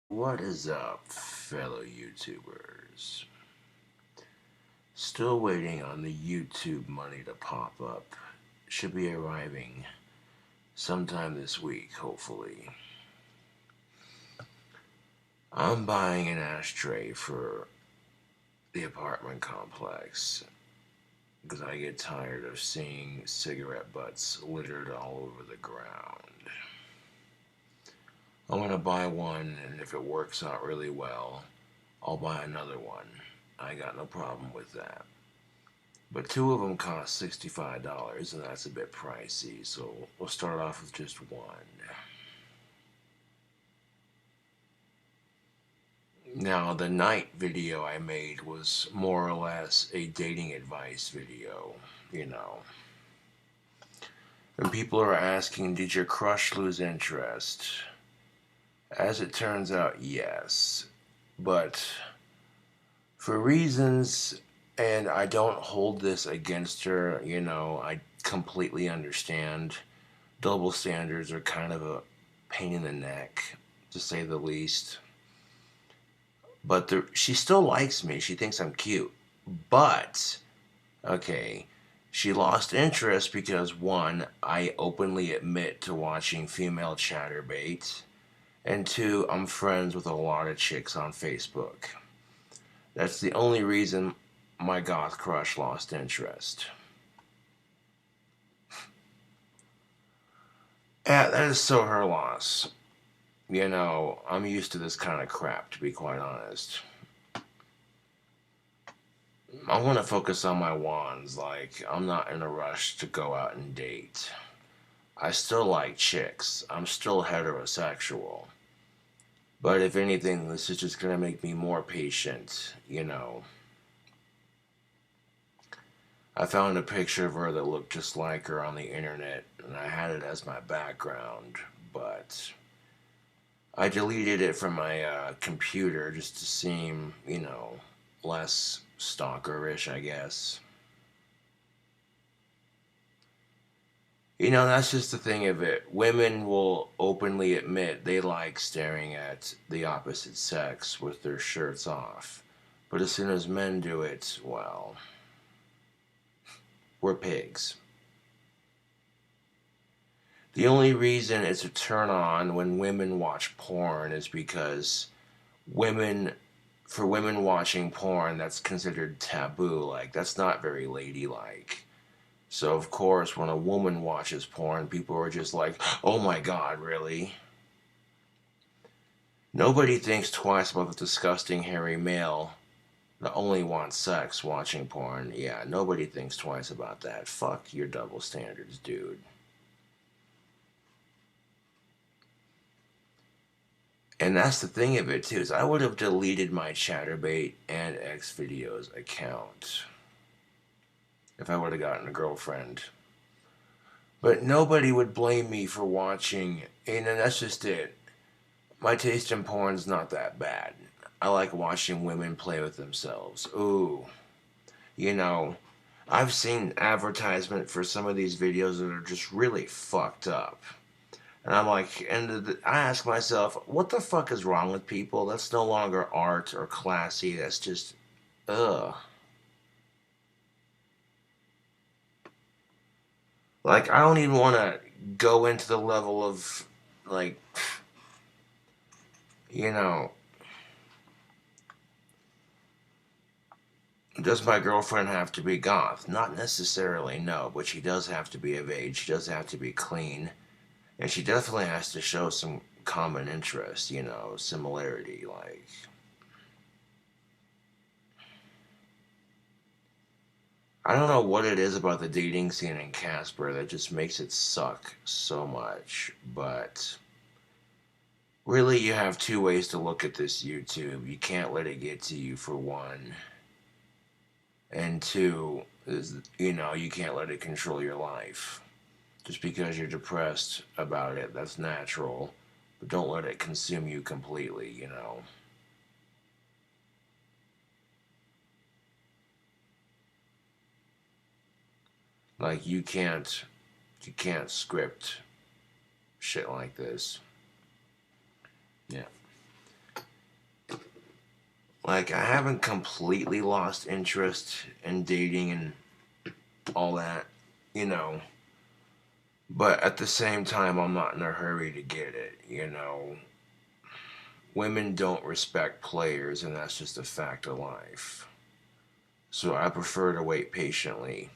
What is up, fellow YouTubers? Still waiting on the YouTube money to pop up. Should be arriving sometime this week, hopefully. I'm buying an ashtray for the apartment complex because I get tired of seeing cigarette butts littered all over the ground. I'm going to buy one, and if it works out really well, I'll buy another one. I got no problem with that. But two of them cost $65, and that's a bit pricey, so we'll start off with just one. Now, the night video I made was more or less a dating advice video, you know. And people are asking, did your crush lose interest? As it turns out, yes. But for reasons, and I don't hold this against her, you know, I completely understand. Double standards are kind of a pain in the neck, to say the least. But she still likes me. She thinks I'm cute. But, okay, she lost interest because, one, I openly admit to watching female chatterbait, and two, I'm friends with a lot of chicks on Facebook. That's the only reason my goth crush lost interest. Yeah, that is so her loss. You know, I'm used to this kind of crap, to be quite honest. I want to focus on my wands. Like, I'm not in a rush to go out and date. I still like chicks. I'm still heterosexual. But if anything, this is just going to make me more patient, you know. I found a picture of her that looked just like her on the internet, and I had it as my background, but I deleted it from my computer just to seem, you know, less stalkerish, I guess. You know, that's just the thing of it. Women will openly admit they like staring at the opposite sex with their shirts off. But as soon as men do it, well, we're pigs. The only reason it's a turn on when women watch porn is because for women watching porn, that's considered taboo. Like, that's not very ladylike. So, of course, when a woman watches porn, people are just like, oh my god, really? Nobody thinks twice about the disgusting hairy male that only wants sex watching porn. Yeah, nobody thinks twice about that. Fuck your double standards, dude. And that's the thing of it, too, is I would have deleted my Chatterbait and Xvideos account if I would have gotten a girlfriend. But nobody would blame me for watching, and that's just it. My taste in porn's not that bad. I like watching women play with themselves. Ooh. You know, I've seen advertisement for some of these videos that are just really fucked up. And I'm like, and I ask myself, what the fuck is wrong with people? That's no longer art or classy. That's just, ugh. Like, I don't even want to go into the level of, like, you know, does my girlfriend have to be goth? Not necessarily, no, but she does have to be of age. She does have to be clean. And she definitely has to show some common interest, you know, similarity, like. I don't know what it is about the dating scene in Casper that just makes it suck so much, but really you have two ways to look at this YouTube. You can't let it get to you, for one. And two, is, you know, you can't let it control your life. Just because you're depressed about it, that's natural. But don't let it consume you completely, you know. Like, you can't script shit like this. Yeah. Like, I haven't completely lost interest in dating and all that, you know. But at the same time, I'm not in a hurry to get it, you know. Women don't respect players, and that's just a fact of life. So I prefer to wait patiently.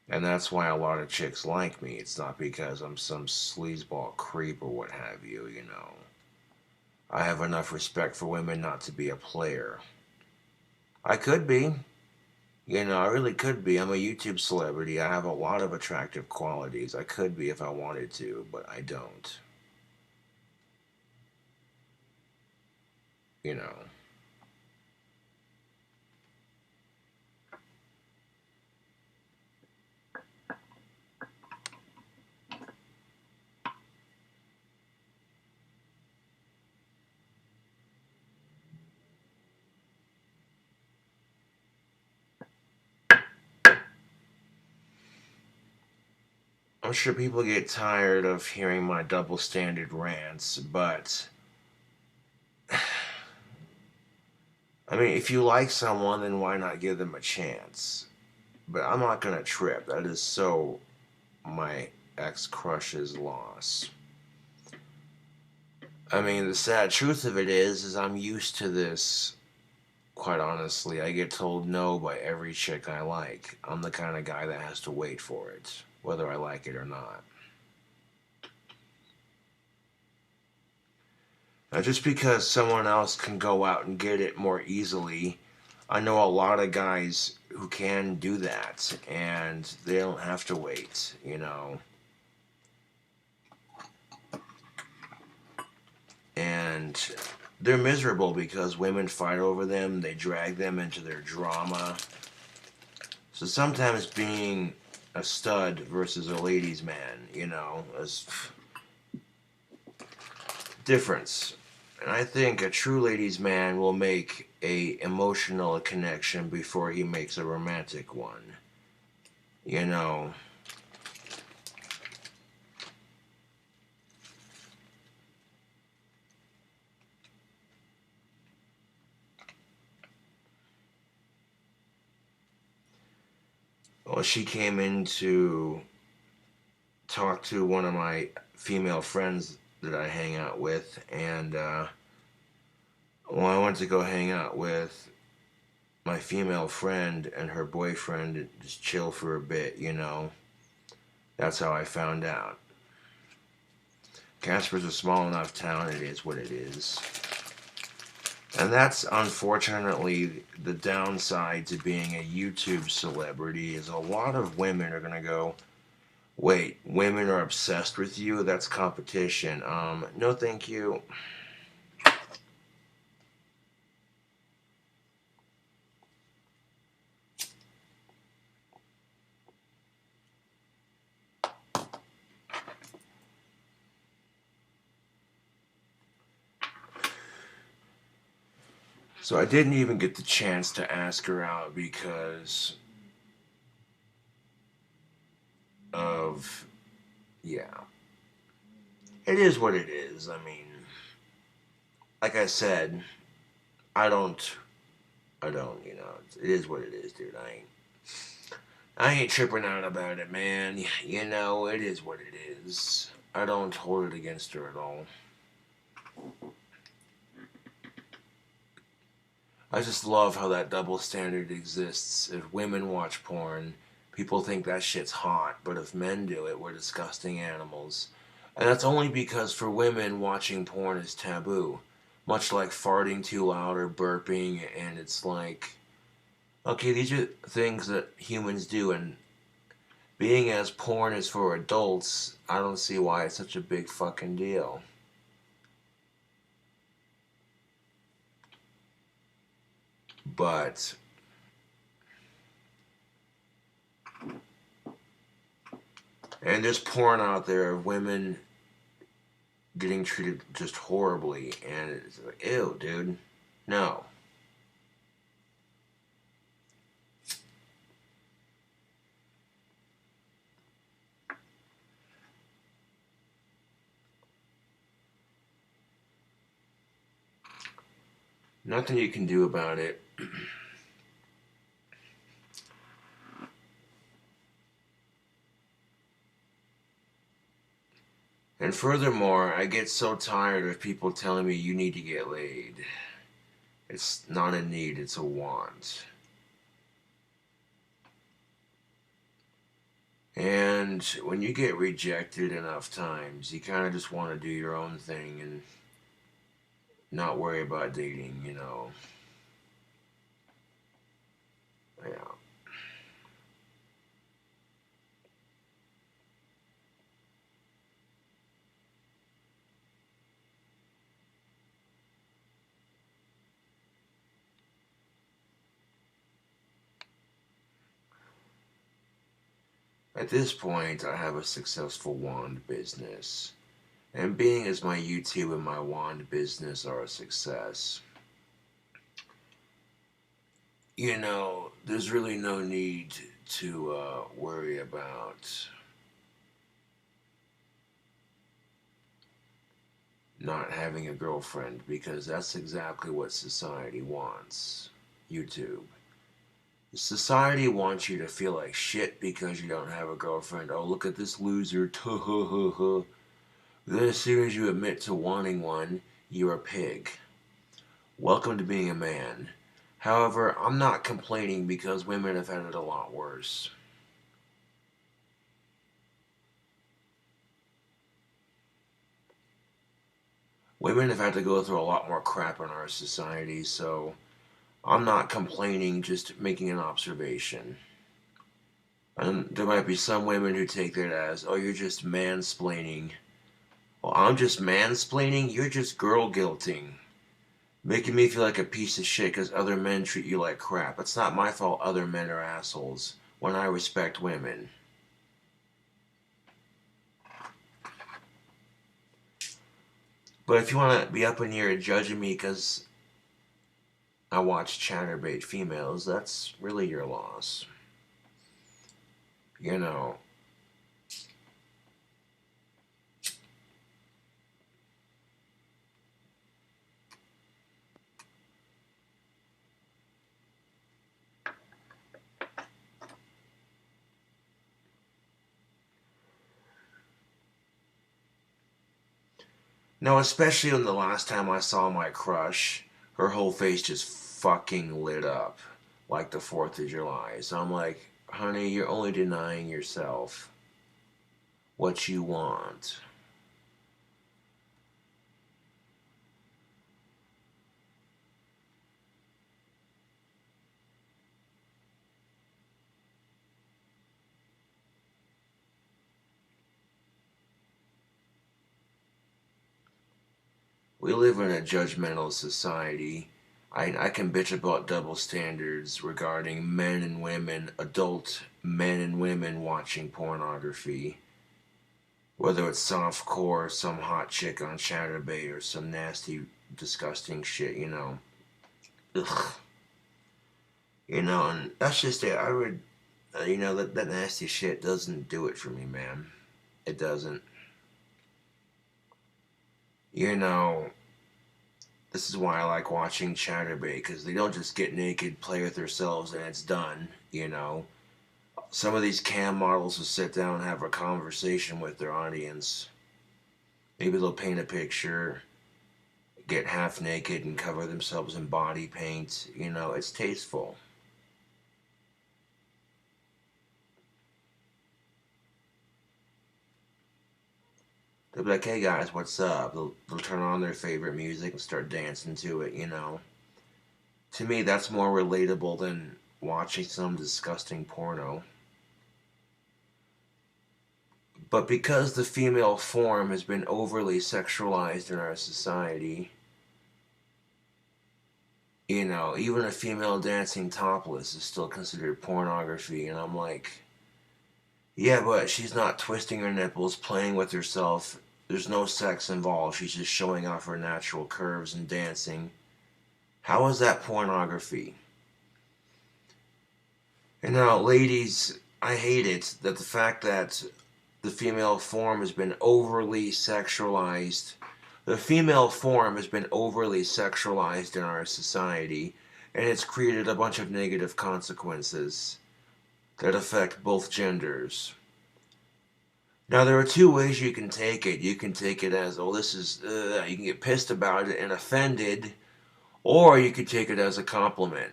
And that's why a lot of chicks like me. It's not because I'm some sleazeball creep or what have you, you know. I have enough respect for women not to be a player. I could be. You know, I really could be. I'm a YouTube celebrity. I have a lot of attractive qualities. I could be if I wanted to, but I don't. You know. I'm sure people get tired of hearing my double standard rants, but I mean, if you like someone, then why not give them a chance? But I'm not gonna trip. That is so my ex crush's loss. I mean, the sad truth of it is I'm used to this. Quite honestly, I get told no by every chick I like. I'm the kind of guy that has to wait for it, whether I like it or not. Now, just because someone else can go out and get it more easily, I know a lot of guys who can do that, and they don't have to wait, you know. And they're miserable because women fight over them, they drag them into their drama. So sometimes being a stud versus a ladies' man, you know, is difference. And I think a true ladies' man will make a emotional connection before he makes a romantic one. You know, well, she came in to talk to one of my female friends that I hang out with, and well, I went to go hang out with my female friend and her boyfriend and just chill for a bit, you know. That's how I found out. Casper's a small enough town, it is what it is. And that's unfortunately the downside to being a YouTube celebrity is a lot of women are gonna go, wait, women are obsessed with you? That's competition. No thank you. So I didn't even get the chance to ask her out because of, yeah. It is what it is. I mean, like I said, I don't, you know, it is what it is, dude. I ain't tripping out about it, man. You know, it is what it is. I don't hold it against her at all. I just love how that double standard exists. If women watch porn, people think that shit's hot, but if men do it, we're disgusting animals. And that's only because for women, watching porn is taboo. Much like farting too loud or burping, and it's like, okay, these are things that humans do, and being as porn is for adults, I don't see why it's such a big fucking deal. But and there's porn out there of women getting treated just horribly, and it's like, ew, dude, no. Nothing you can do about it. And furthermore, I get so tired of people telling me you need to get laid. It's not a need, it's a want. And when you get rejected enough times, you kind of just want to do your own thing and not worry about dating, you know. Yeah. At this point, I have a successful wand business. And being as my YouTube and my wand business are a success, you know, there's really no need to worry about not having a girlfriend because that's exactly what society wants. YouTube. Society wants you to feel like shit because you don't have a girlfriend. Oh, look at this loser. Then as soon as you admit to wanting one, you're a pig. Welcome to being a man. However, I'm not complaining because women have had it a lot worse. Women have had to go through a lot more crap in our society, so I'm not complaining, just making an observation. And there might be some women who take that as, oh, you're just mansplaining. Well, I'm just mansplaining? You're just girl guilting. Making me feel like a piece of shit because other men treat you like crap. It's not my fault other men are assholes when I respect women. But if you want to be up in here judging me because I watch chatterbait females, that's really your loss. You know. No, especially when the last time I saw my crush, her whole face just fucking lit up like the 4th of July. So I'm like, honey, you're only denying yourself what you want. We live in a judgmental society. I can bitch about double standards regarding men and women, adult men and women watching pornography. Whether it's softcore, some hot chick on Chatterbait, or some nasty, disgusting shit, you know. Ugh. You know, and that's just it. I would, you know, that nasty shit doesn't do it for me, man. It doesn't. You know, this is why I like watching Chatterbait, because they don't just get naked, play with themselves, and it's done, you know. Some of these cam models will sit down and have a conversation with their audience. Maybe they'll paint a picture, get half naked, and cover themselves in body paint. You know, it's tasteful. They'll be like, hey guys, what's up? They'll turn on their favorite music and start dancing to it, you know. To me, that's more relatable than watching some disgusting porno. But because the female form has been overly sexualized in our society, you know, even a female dancing topless is still considered pornography. And I'm like, yeah, but she's not twisting her nipples, playing with herself. There's no sex involved. She's just showing off her natural curves and dancing. How is that pornography? And now, ladies, I hate it that the fact that the female form has been overly sexualized The female form has been overly sexualized in our society, and it's created a bunch of negative consequences that affect both genders. Now, there are two ways you can take it. You can take it as, oh, this is, you can get pissed about it and offended, or you could take it as a compliment.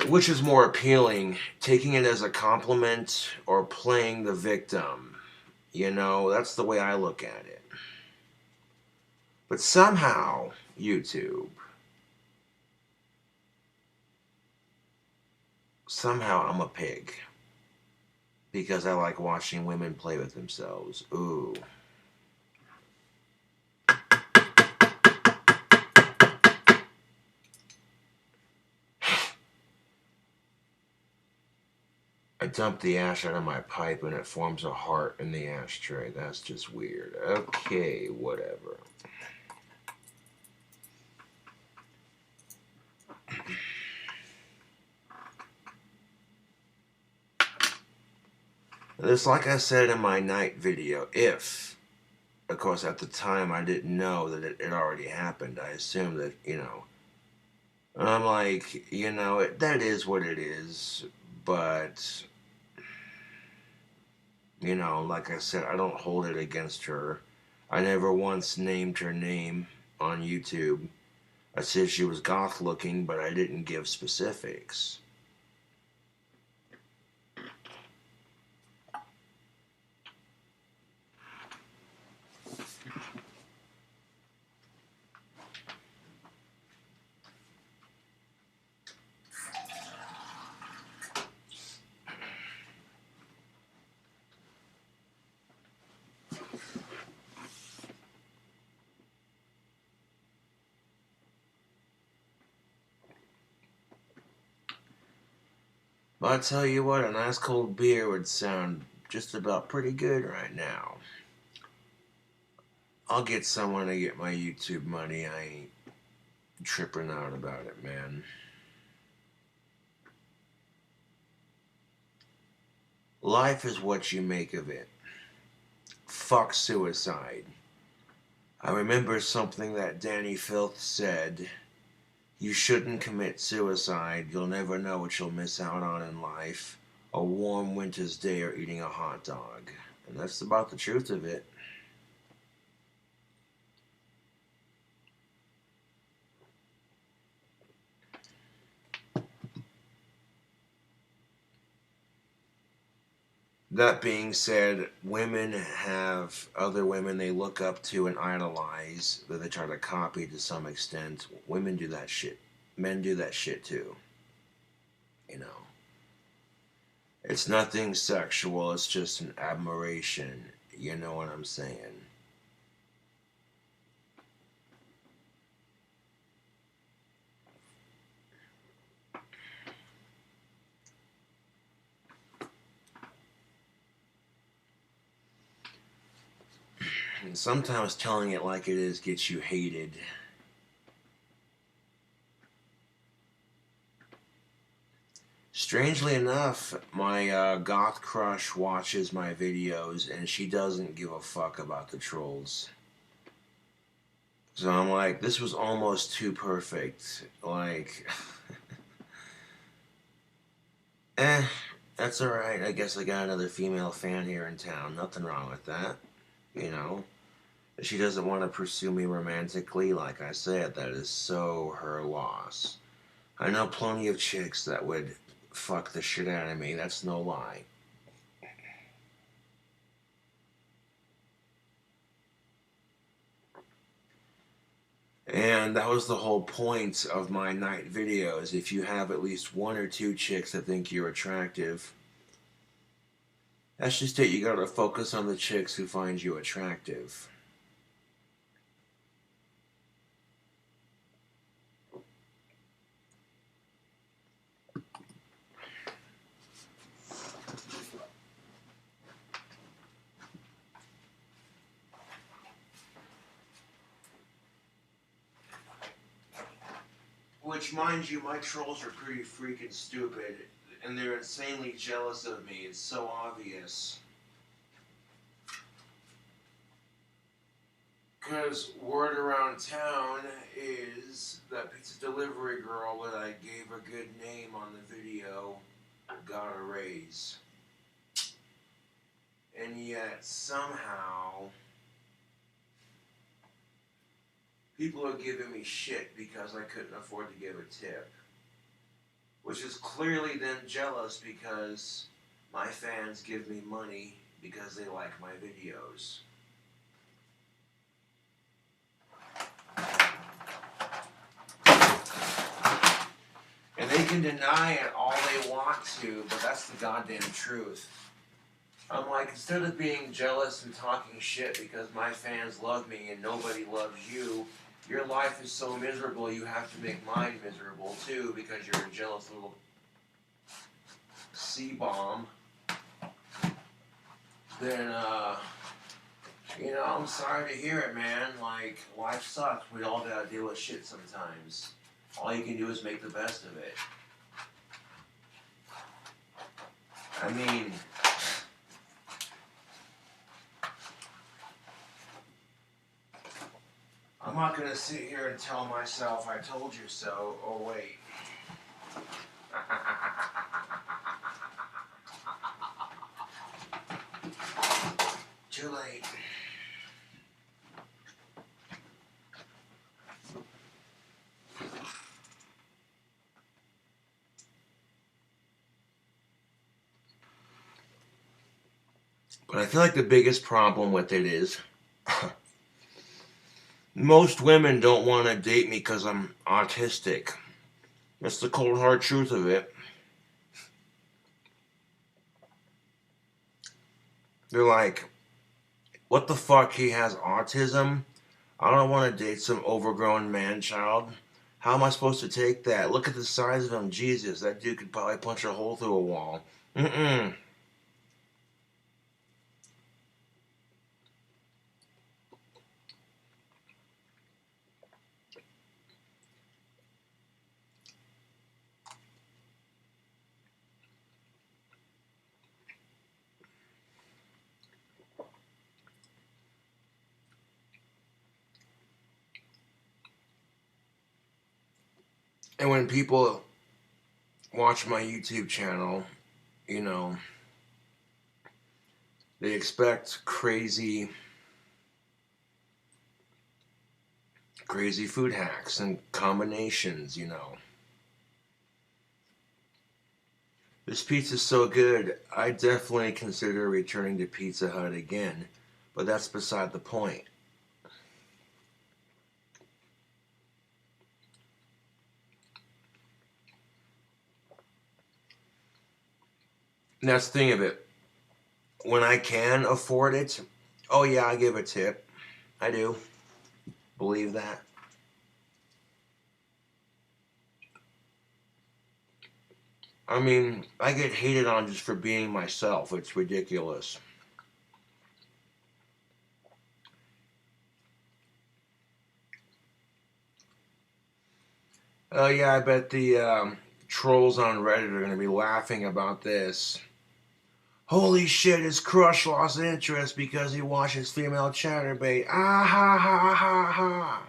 Which is more appealing, taking it as a compliment or playing the victim? You know, that's the way I look at it. But somehow, YouTube, somehow I'm a pig. Because I like watching women play with themselves. Ooh. I dumped the ash out of my pipe and it forms a heart in the ashtray. That's just weird. Okay, whatever. This, like I said in my night video, if, of course, at the time I didn't know that it already happened. I assumed that, you know, I'm like, you know, that is what it is, but, you know, like I said, I don't hold it against her. I never once named her name on YouTube. I said she was goth looking, but I didn't give specifics. But I tell you what, a nice cold beer would sound just about pretty good right now. I'll get someone to get my YouTube money. I ain't tripping out about it, man. Life is what you make of it. Fuck suicide. I remember something that Danny Filth said. You shouldn't commit suicide. You'll never know what you'll miss out on in life. A warm winter's day or eating a hot dog. And that's about the truth of it. That being said, women have other women they look up to and idolize that they try to copy to some extent. Women do that shit. Men do that shit too. You know. It's nothing sexual, it's just an admiration. You know what I'm saying? And sometimes telling it like it is gets you hated. Strangely enough, my goth crush watches my videos and she doesn't give a fuck about the trolls. So I'm like, this was almost too perfect. Like, that's alright. I guess I got another female fan here in town. Nothing wrong with that. You know? If she doesn't want to pursue me romantically, like I said, that is so her loss. I know plenty of chicks that would fuck the shit out of me. That's no lie. And that was the whole point of my night videos. If you have at least one or two chicks that think you're attractive, that's just it. You gotta focus on the chicks who find you attractive. Which, mind you, my trolls are pretty freaking stupid, and they're insanely jealous of me. It's so obvious. Because word around town is that pizza delivery girl that I gave a good name on the video got a raise. And yet, somehow, people are giving me shit because I couldn't afford to give a tip. Which is clearly them jealous because my fans give me money because they like my videos. And they can deny it all they want to, but that's the goddamn truth. I'm like, instead of being jealous and talking shit because my fans love me and nobody loves you, your life is so miserable you have to make mine miserable too because you're a jealous little C-bomb. Then, you know, I'm sorry to hear it, man. Like, life sucks. We all gotta deal with shit sometimes. All you can do is make the best of it. I mean, I'm not gonna sit here and tell myself I told you so. Oh, wait. Too late. But I feel like the biggest problem with it is most women don't want to date me because I'm autistic. That's the cold hard truth of it. They're like, what the fuck, he has autism? I don't want to date some overgrown man-child. How am I supposed to take that? Look at the size of him. Jesus, that dude could probably punch a hole through a wall. Mm-mm. And when people watch my YouTube channel, you know, they expect crazy food hacks and combinations, you know. This pizza's so good, I definitely consider returning to Pizza Hut again, but that's beside the point. And that's the thing of it. When I can afford it, oh yeah, I give a tip. I do. Believe that. I mean, I get hated on just for being myself. It's ridiculous. Oh yeah, I bet the trolls on Reddit are going to be laughing about this. Holy shit, his crush lost interest because he watches female chatterbait. Ah ha ha ha ha.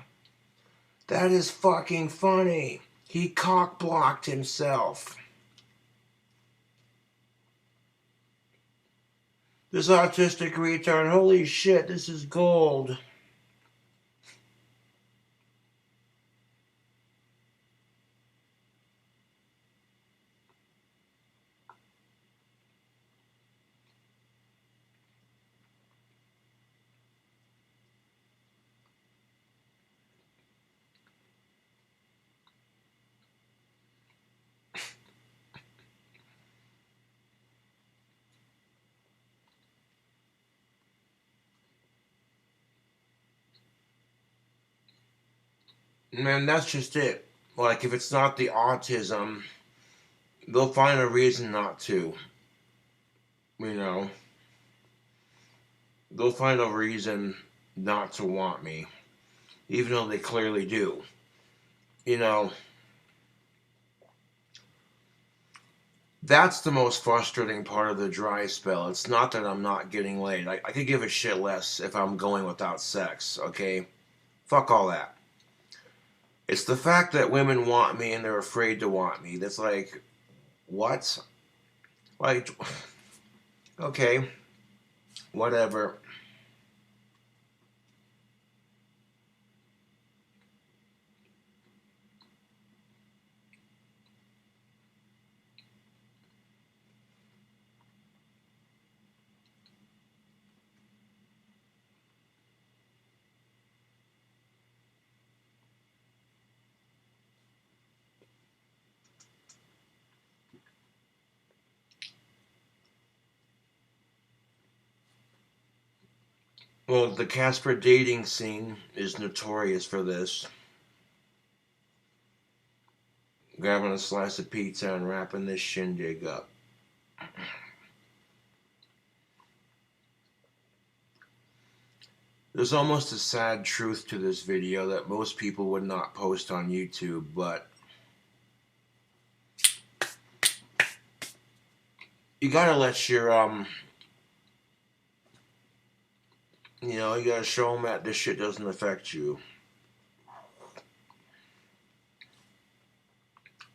That is fucking funny. He cock blocked himself. This autistic retard, holy shit, this is gold. Man, that's just it. Like, if it's not the autism, they'll find a reason not to. You know, they'll find a reason not to want me, even though they clearly do. You know, That's the most frustrating part of the dry spell. It's not that I'm not getting laid. I could give a shit less if I'm going without sex, okay? Fuck all that. It's the fact that women want me and they're afraid to want me. That's like, what? Like, okay, whatever. Well, the Casper dating scene is notorious for this. Grabbing a slice of pizza and wrapping this shindig up. There's almost a sad truth to this video that most people would not post on YouTube, but you gotta let your, you gotta show them that this shit doesn't affect you.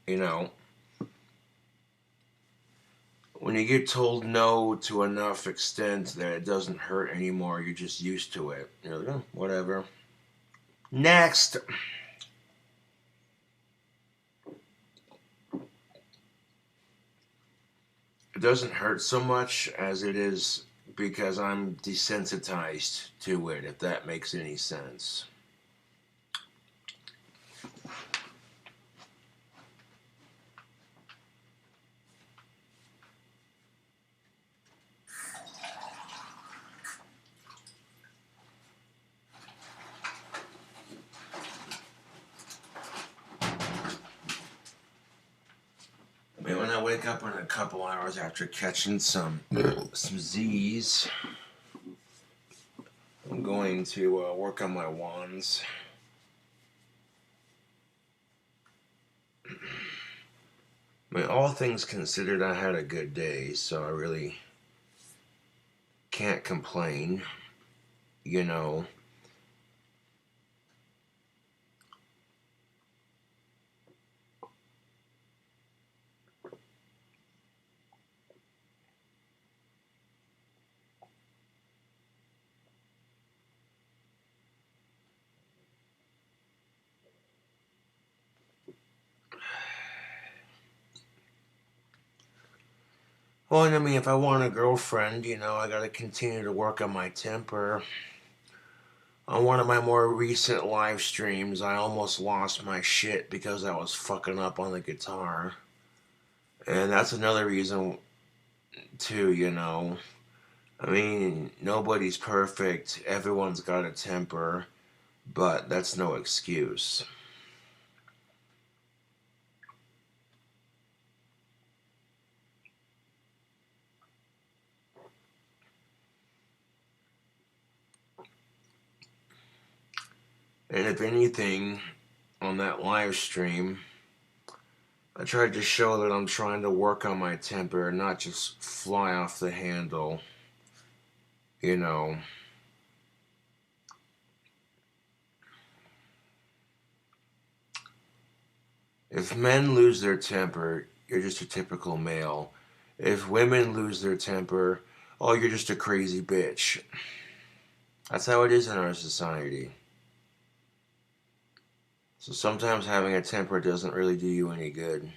You know, when you get told no to enough extent that it doesn't hurt anymore, you're just used to it. You're like, oh, whatever. Next! It doesn't hurt so much as it is because I'm desensitized to it, if that makes any sense. When I wake up in a couple hours after catching some Z's, I'm going to work on my wands. All things considered, I had a good day, so I really can't complain, you know. Well, I mean, if I want a girlfriend, I gotta continue to work on my temper. On one of my more recent live streams, I almost lost my shit because I was fucking up on the guitar. And that's another reason, too. I mean, nobody's perfect. Everyone's got a temper. But that's no excuse. And if anything, on that live stream, I tried to show that I'm trying to work on my temper and not just fly off the handle. You know. If men lose their temper, you're just a typical male. If women lose their temper, oh, you're just a crazy bitch. That's how it is in our society. So sometimes having a temper doesn't really do you any good.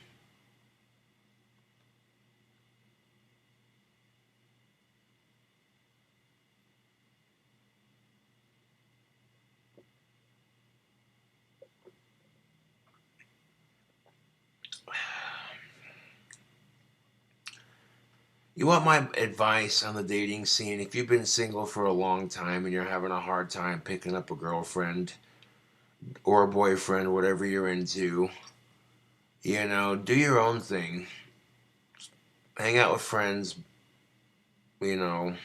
You want my advice on the dating scene? If you've been single for a long time and you're having a hard time picking up a girlfriend or a boyfriend, whatever you're into, do your own thing. Hang out with friends, If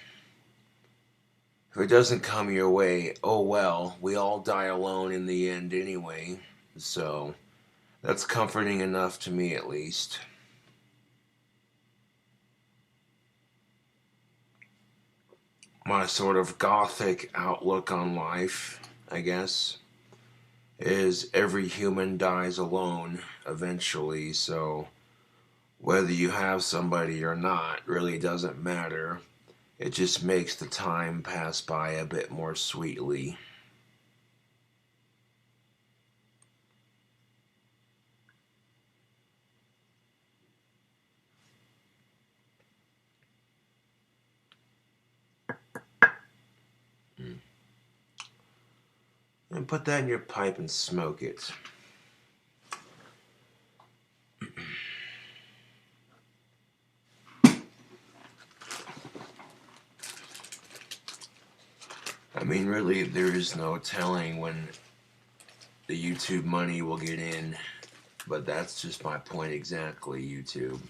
it doesn't come your way, oh well, we all die alone in the end anyway. So, that's comforting enough to me at least. my sort of gothic outlook on life, I guess, is every human dies alone eventually, so whether you have somebody or not really doesn't matter. It just makes the time pass by a bit more sweetly. And put that in your pipe and smoke it. I mean, really, there is no telling when the YouTube money will get in, but that's just my point exactly, YouTube.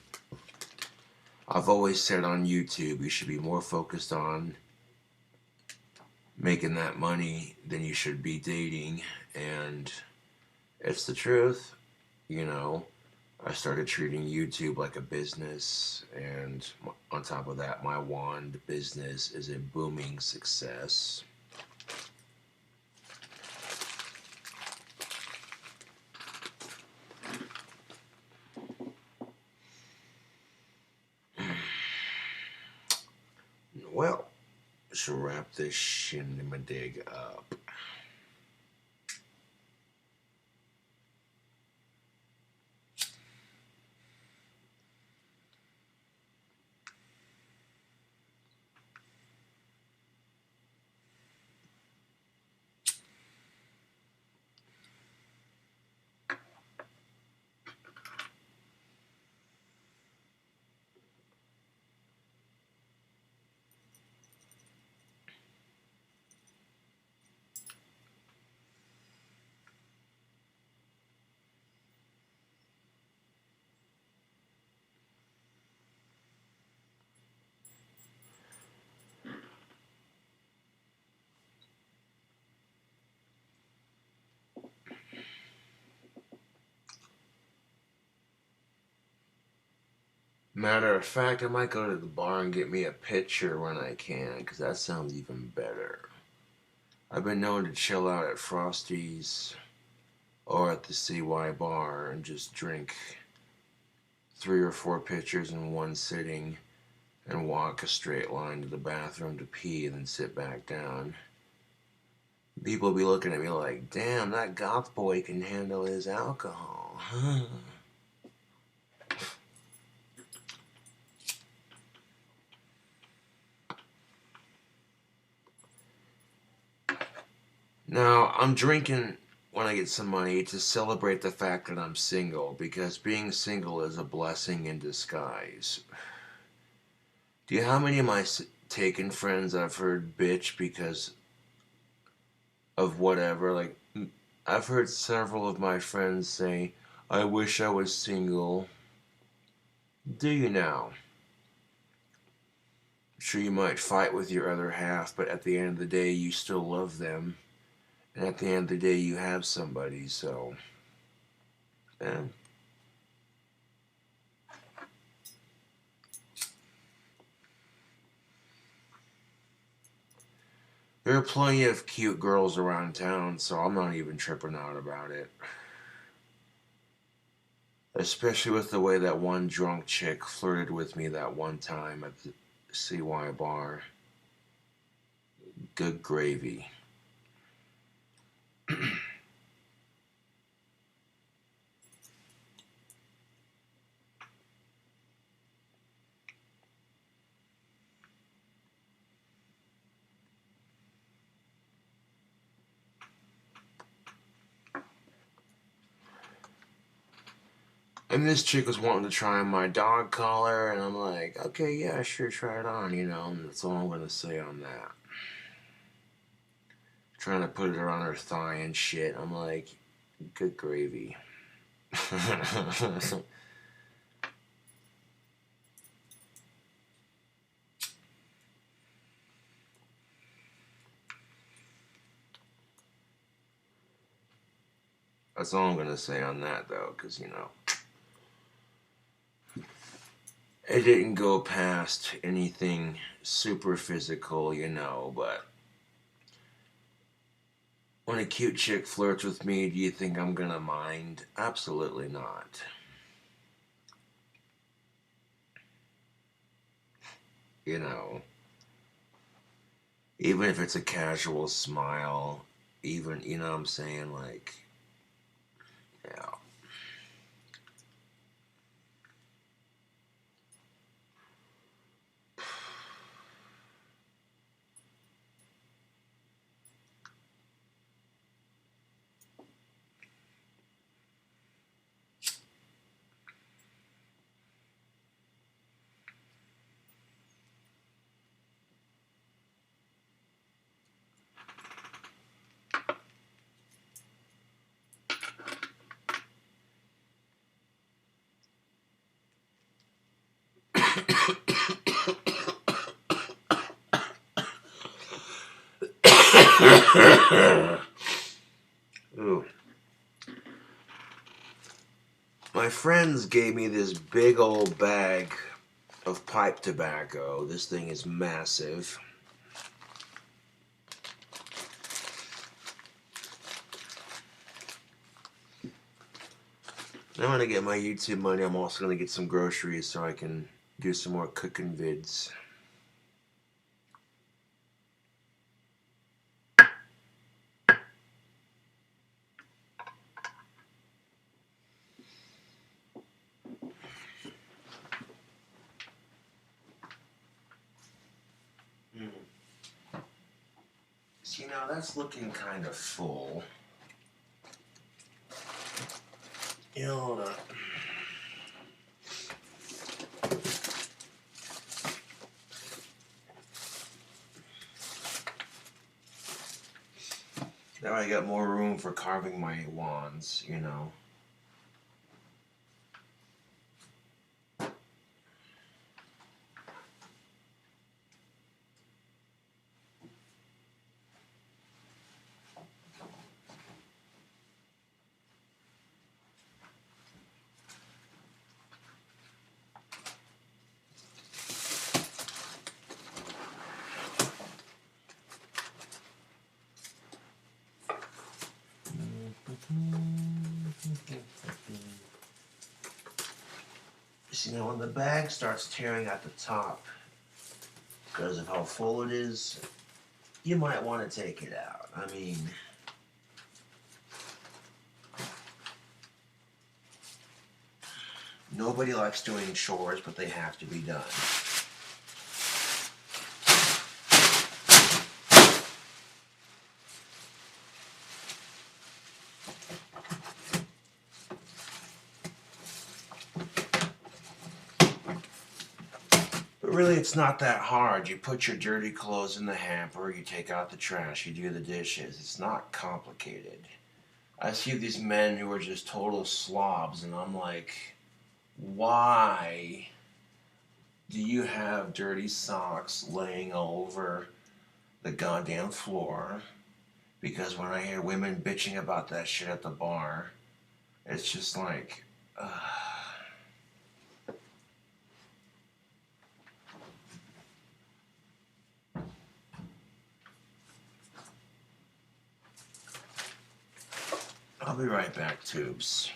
I've always said on YouTube, you should be more focused on making that money than you should be dating, and it's the truth, you know. I started treating YouTube like a business, and on top of that, my wand business is a booming success. Well, should wrap this shindig up. Matter of fact, I might go to the bar and get me a pitcher when I can, because that sounds even better. I've been known to chill out at Frosty's or at the CY bar and just drink 3 or 4 pitchers in one sitting and walk a straight line to the bathroom to pee and then sit back down. People be looking at me like, damn, that goth boy can handle his alcohol. Now, I'm drinking when I get some money to celebrate the fact that I'm single, because being single is a blessing in disguise. Do you know how many of my taken friends I've heard bitch because of whatever? Like, I've heard several of my friends say, I wish I was single. Do you now? Sure, you might fight with your other half, but at the end of the day, you still love them. And at the end of the day, you have somebody, so... yeah. There are plenty of cute girls around town, so I'm not even tripping out about it. Especially with the way that one drunk chick flirted with me that one time at the CY bar. Good gravy. And this chick was wanting to try on my dog collar, and I'm like, okay, yeah, sure, try it on, you know, and that's all I'm going to say on that. Trying to put it on her thigh and shit. I'm like, good gravy. That's all I'm going to say on that, though, because, you know. It didn't go past anything super physical, you know, but when a cute chick flirts with me, do you think I'm gonna mind? Absolutely not. You know, even if it's a casual smile, even, you know what I'm saying? Like, yeah. Ooh. My friends gave me this big old bag of pipe tobacco. This thing is massive. I'm gonna get my YouTube money. I'm also gonna get some groceries so I can do some more cooking vids. See, now that's looking kind of full. You know, hold on. Now I got more room for carving my wands, you know. See, now when the bag starts tearing at the top because of how full it is, you might want to take it out. I mean, nobody likes doing chores, but they have to be done. But really, it's not that hard. You put your dirty clothes in the hamper, you take out the trash, you do the dishes. It's not complicated. I see these men who are just total slobs, and I'm like, why do you have dirty socks laying all over the goddamn floor? Because when I hear women bitching about that shit at the bar, it's just like, I'll be right back, tubes.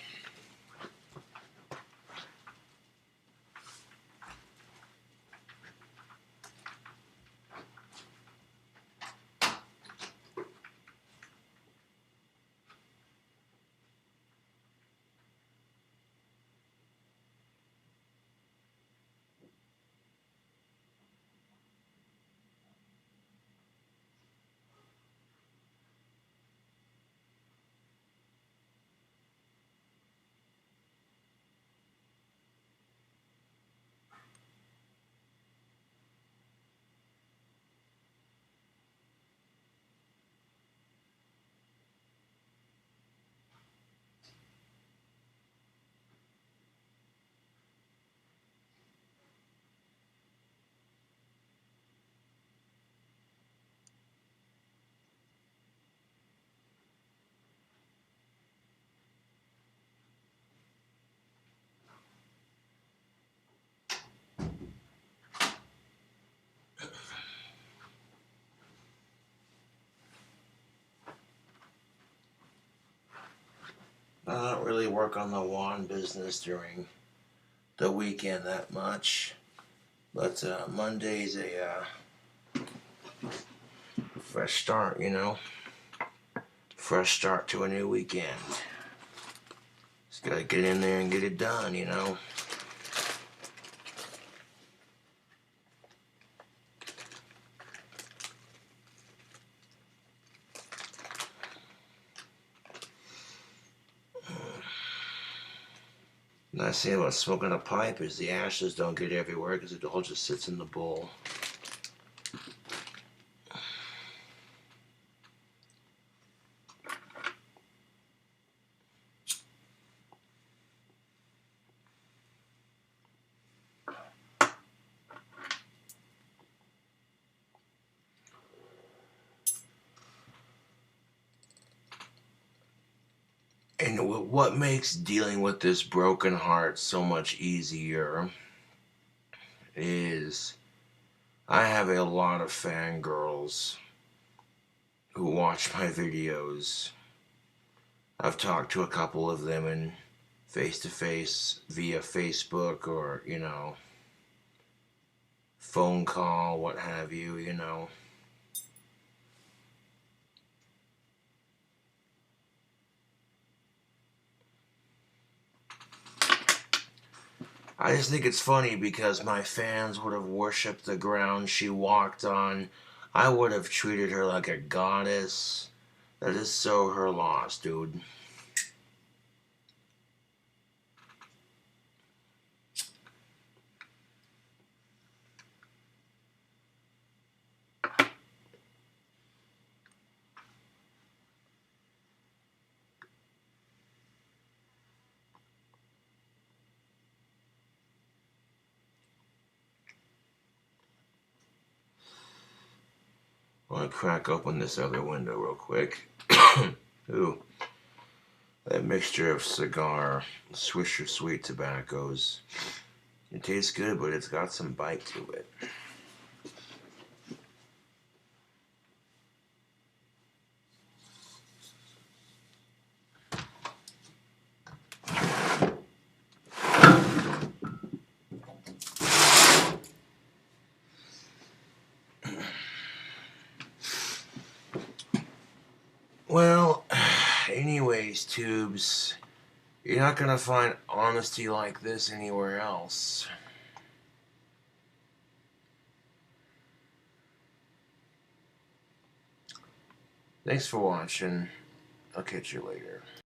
I don't really work on the wand business during the weekend that much, but Monday's a fresh start, you know, fresh start to a new weekend. Just gotta get in there and get it done, you know. Nice thing about smoking a pipe is the ashes don't get everywhere because it all just sits in the bowl. And what makes dealing with this broken heart so much easier is I have a lot of fangirls who watch my videos. I've talked to a couple of them in face-to-face via Facebook or, you know, phone call, what have you, you know. I just think it's funny because my fans would have worshipped the ground she walked on. I would have treated her like a goddess. That is so her loss, dude. I want to crack open this other window real quick. Ooh, that mixture of cigar, Swisher Sweet tobaccos. It tastes good, but it's got some bite to it. Well, anyways, tubes, you're not gonna find honesty like this anywhere else. Thanks for watching. I'll catch you later.